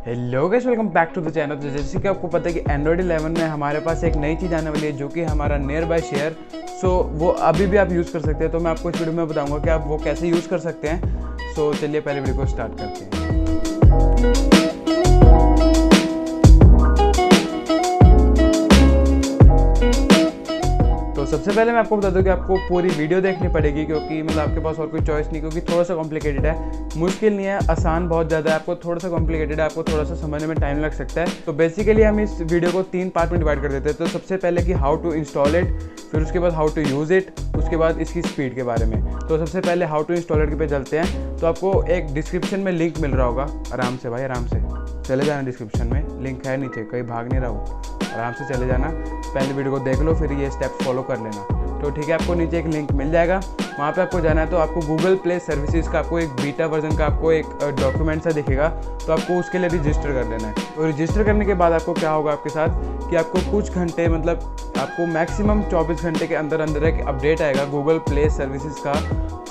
Hello guys, welcome back to the channel. तो जैसे कि आपको पता है कि एंड्रॉइड 11 में हमारे पास एक नई चीज़ आने वाली है जो कि हमारा नियर बाय शेयर। सो वो अभी भी आप यूज़ कर सकते हैं। तो मैं आपको इस वीडियो में बताऊंगा कि आप वो कैसे यूज़ कर सकते हैं। सो चलिए पहले वीडियो को स्टार्ट करते हैं। तो सबसे पहले मैं आपको बता दूं कि आपको पूरी वीडियो देखनी पड़ेगी, क्योंकि मतलब आपके पास और कोई चॉइस नहीं, क्योंकि थोड़ा सा कॉम्प्लिकेटेड है। मुश्किल नहीं है, आसान बहुत ज़्यादा है। आपको थोड़ा सा कॉम्प्लिकेटेड है, आपको थोड़ा सा समझने में टाइम लग सकता है। तो बेसिकली हम इस वीडियो को 3 पार्ट में डिवाइड कर देते हैं। तो सबसे पहले कि हाउ टू इंस्टॉल इट, फिर उसके बाद हाउ टू यूज़ इट, उसके बाद इसकी स्पीड के बारे में। तो सबसे पहले हाउ टू इंस्टॉल इट पे चलते हैं। तो आपको एक डिस्क्रिप्शन में लिंक मिल रहा होगा, आराम से भाई आराम से चले जाना। डिस्क्रिप्शन में लिंक है नीचे, कहीं भाग नहीं रहा हो, आराम से चले जाना। पहले वीडियो को देख लो, फिर ये स्टेप्स फॉलो कर लेना। तो ठीक है, आपको नीचे एक लिंक मिल जाएगा, वहाँ पे आपको जाना है। तो आपको गूगल प्ले सर्विसेज का आपको एक बीटा वर्जन का आपको एक डॉक्यूमेंट सा दिखेगा। तो आपको उसके लिए रजिस्टर कर देना है। तो रजिस्टर करने के बाद आपको क्या होगा आपके साथ कि आपको कुछ घंटे, मतलब आपको मैक्सिमम 24 घंटे के अंदर अंदर एक अपडेट आएगा गूगल प्ले सर्विसेज का।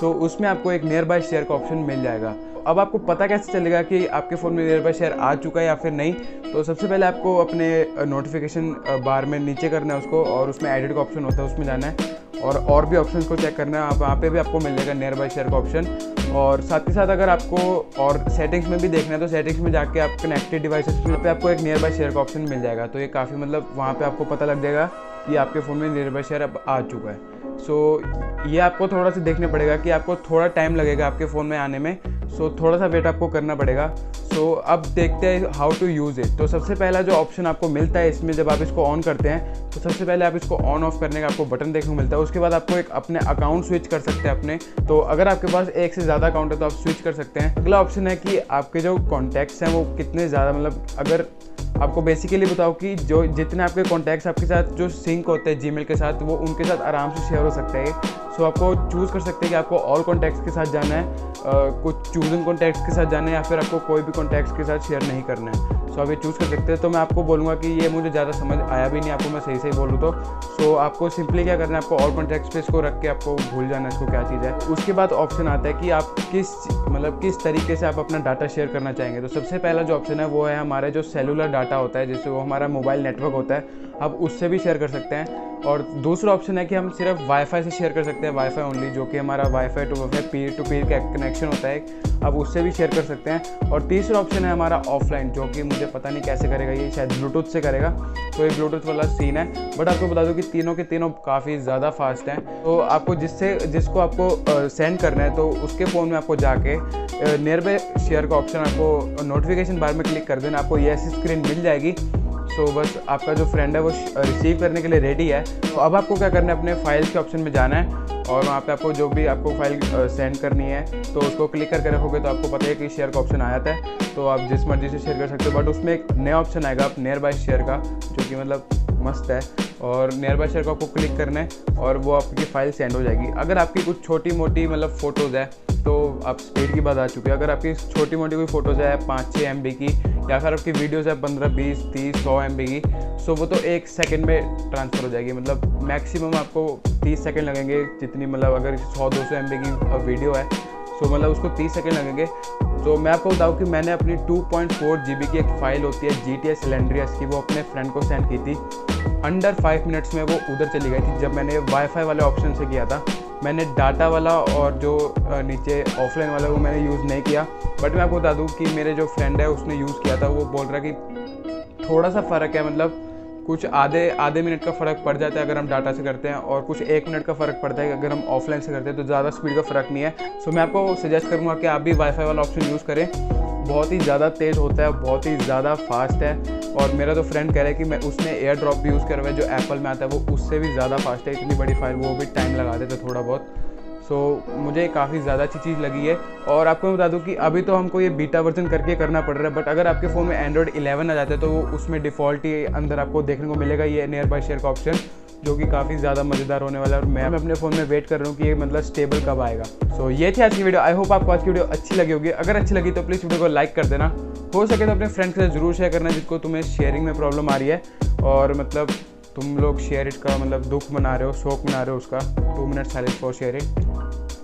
तो उसमें आपको एक नियर बाय शेयर का ऑप्शन मिल जाएगा। अब आपको पता कैसे चलेगा कि आपके फ़ोन में नियर बाय शेयर आ चुका है या फिर नहीं। तो सबसे पहले आपको अपने नोटिफिकेशन बार में नीचे करना है उसको, और उसमें एडिट का ऑप्शन होता है, उसमें जाना है और भी ऑप्शंस को चेक करना है। वहाँ पे भी आपको मिल जाएगा नियर बाय शेयर का ऑप्शन। और साथ ही साथ अगर आपको और सेटिंग्स में भी देखना है तो सेटिंग्स में जाके आप कनेक्टेड डिवाइसेस पे आपको एक नियर बाय शेयर का ऑप्शन मिल जाएगा। तो ये काफ़ी मतलब वहाँ पे आपको पता लग जाएगा कि आपके फ़ोन में नियर बाय शेयर अब आ चुका है। सो ये आपको थोड़ा सा देखना पड़ेगा कि आपको थोड़ा टाइम लगेगा आपके फ़ोन में आने में। सो थोड़ा सा वेट आपको करना पड़ेगा। सो अब देखते हैं हाउ टू यूज़ इट। तो सबसे पहला जो ऑप्शन आपको मिलता है इसमें, जब आप इसको ऑन करते हैं तो सबसे पहले आप इसको ऑन ऑफ करने का आपको बटन देखने को मिलता है। उसके बाद आपको एक अपने अकाउंट स्विच कर सकते हैं अपने। तो अगर आपके पास एक से ज़्यादा अकाउंट है तो आप स्विच कर सकते हैं। अगला ऑप्शन है कि आपके जो कॉन्टैक्ट्स हैं वो कितने ज़्यादा, मतलब अगर आपको बेसिकली बताओ कि जो जितने आपके कॉन्टैक्ट्स आपके साथ जो सिंक होते हैं जीमेल के साथ, वो उनके साथ आराम से शेयर हो सकते हैं। सो आपको चूज़ कर सकते हैं कि आपको ऑल कॉन्टैक्ट्स के साथ जाना है, कुछ चूजन कॉन्टैक्ट्स के साथ जाना है, या फिर आपको कोई भी कॉन्टैक्ट्स के साथ शेयर नहीं करना है। सो आप ये चूज़ कर सकते हैं। तो मैं आपको बोलूँगा कि ये मुझे ज़्यादा समझ आया भी नहीं, आपको मैं सही बोलूँ तो। सो आपको सिंपली क्या करना है, आपको ऑल कॉन्टैक्ट्स पे इसको रख के आपको भूल जाना है इसको क्या चीज़ है। उसके बाद ऑप्शन आता है कि आप किस तरीके से आप अपना डाटा शेयर करना चाहेंगे। तो सबसे पहला जो ऑप्शन है वो है हमारे जो सेलुलर डाटा होता है, जैसे वो हमारा मोबाइल नेटवर्क होता है, आप उससे भी शेयर कर सकते हैं। और दूसरा ऑप्शन है कि हम सिर्फ वाईफाई से शेयर कर सकते हैं, वाईफाई ओनली, जो कि हमारा WiFi to WiFi peer to peer का कनेक्शन होता है, आप उससे भी शेयर कर सकते हैं। और तीसरा ऑप्शन है हमारा ऑफलाइन, जो कि मुझे पता नहीं कैसे करेगा, ये शायद ब्लूटूथ से करेगा। तो ये ब्लूटूथ वाला सीन है, बट आपको बता दूं कि तीनों के तीनों काफ़ी ज़्यादा फास्ट हैं। तो आपको जिसको आपको सेंड करना है तो उसके फ़ोन में आपको जाके नियर बाय शेयर का ऑप्शन आपको नोटिफिकेशन बार में क्लिक कर देना, आपको ये ऐसी स्क्रीन मिल जाएगी। तो बस आपका जो फ्रेंड है वो रिसीव करने के लिए रेडी है। तो अब आपको क्या करना है, अपने फाइल्स के ऑप्शन में जाना है, और वहाँ पे आपको जो भी आपको फाइल सेंड करनी है तो उसको क्लिक करके रखोगे तो आपको पता है कि शेयर का ऑप्शन आ जाता है। तो आप जिस मर्जी से शेयर कर सकते हो, बट उसमें एक नया ऑप्शन आएगा आप नियर बाय शेयर का, जो कि मतलब मस्त है। और नियर बाय शेयर को आपको क्लिक करना है और वो आपकी फ़ाइल सेंड हो जाएगी। अगर आपकी कुछ छोटी मोटी मतलब फ़ोटोज़ है तो आप स्पीड की बात आ चुकी है। अगर आपकी छोटी मोटी कोई फ़ोटोज़ है 5-6 MB की, या फिर आपकी वीडियोज़ है 15, 20, 30, 100 MB की, सो वो तो 1 सेकंड में ट्रांसफ़र हो जाएगी। मतलब मैक्सिमम आपको 30 सेकंड लगेंगे, जितनी मतलब अगर 100-200 MB की वीडियो है सो मतलब उसको 30 सेकंड लगेंगे। तो मैं आपको बताऊँ कि मैंने अपनी 2.4 GB की एक फ़ाइल होती है GTA सिलेंड्रियस की, वो अपने फ्रेंड को सेंड की थी। अंडर 5 मिनट्स में वो उधर चली गई थी। जब मैंने वाईफाई वाले ऑप्शन से किया था, मैंने डाटा वाला और जो नीचे ऑफलाइन वाला वो मैंने यूज़ नहीं किया। बट मैं आपको बता दूं कि मेरे जो फ्रेंड है उसने यूज़ किया था, वो बोल रहा कि थोड़ा सा फ़र्क है, मतलब कुछ आधे मिनट का फ़र्क पड़ जाता है अगर हम डाटा से करते हैं, और कुछ 1 मिनट का फ़र्क पड़ता है अगर हम ऑफलाइन से करते हैं। तो ज़्यादा स्पीड का फ़र्क नहीं है। सो मैं आपको सजेस्ट करूँगा कि आप भी वाईफाई वाला ऑप्शन यूज़ करें। बहुत ही ज़्यादा तेज़ होता है, बहुत ही ज़्यादा फास्ट है। और मेरा तो फ्रेंड कह रहा है कि उसने एयर भी यूज़ करा हुआ है, जो एप्पल में आता है, वो उससे भी ज़्यादा फास्ट है। इतनी बड़ी फाइल वो भी टाइम लगा देते थोड़ा बहुत। सो मुझे काफ़ी ज़्यादा अच्छी चीज़ लगी है। और आपको मैं बता दूं कि अभी तो हमको ये बीटा वर्जन करके करना पड़ रहा है, बट अगर आपके फ़ोन में एंड्रॉइड 11 आ जाता है तो उसमें डिफ़ॉल्ट ही अंदर आपको देखने को मिलेगा ये नियर बाय शेयर का ऑप्शन, जो कि काफ़ी ज़्यादा मज़ेदार होने वाला है। और मैं अपने फ़ोन में वेट कर रहा हूँ कि ये मतलब स्टेबल कब आएगा। सो ये थी आज की वीडियो। आई होप आपको आज की वीडियो अच्छी लगी होगी। अगर अच्छी लगी तो प्लीज़ वीडियो को लाइक कर देना, हो सके तो अपने फ्रेंड्स के साथ ज़रूर शेयर करना जिसको तुम्हें शेयरिंग में प्रॉब्लम आ रही है, और मतलब तुम लोग शेयर इट का मतलब दुख मना रहे हो, शौक मना रहे हो उसका। 2 minute silence for share it.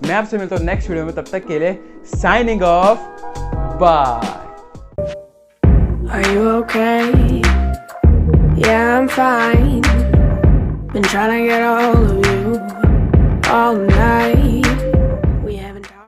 मैं आपसे मिलता हूँ नेक्स्ट वीडियो में, तब तक के लिए signing off, bye. Are you okay? Yeah, I'm fine. Been trying to get all of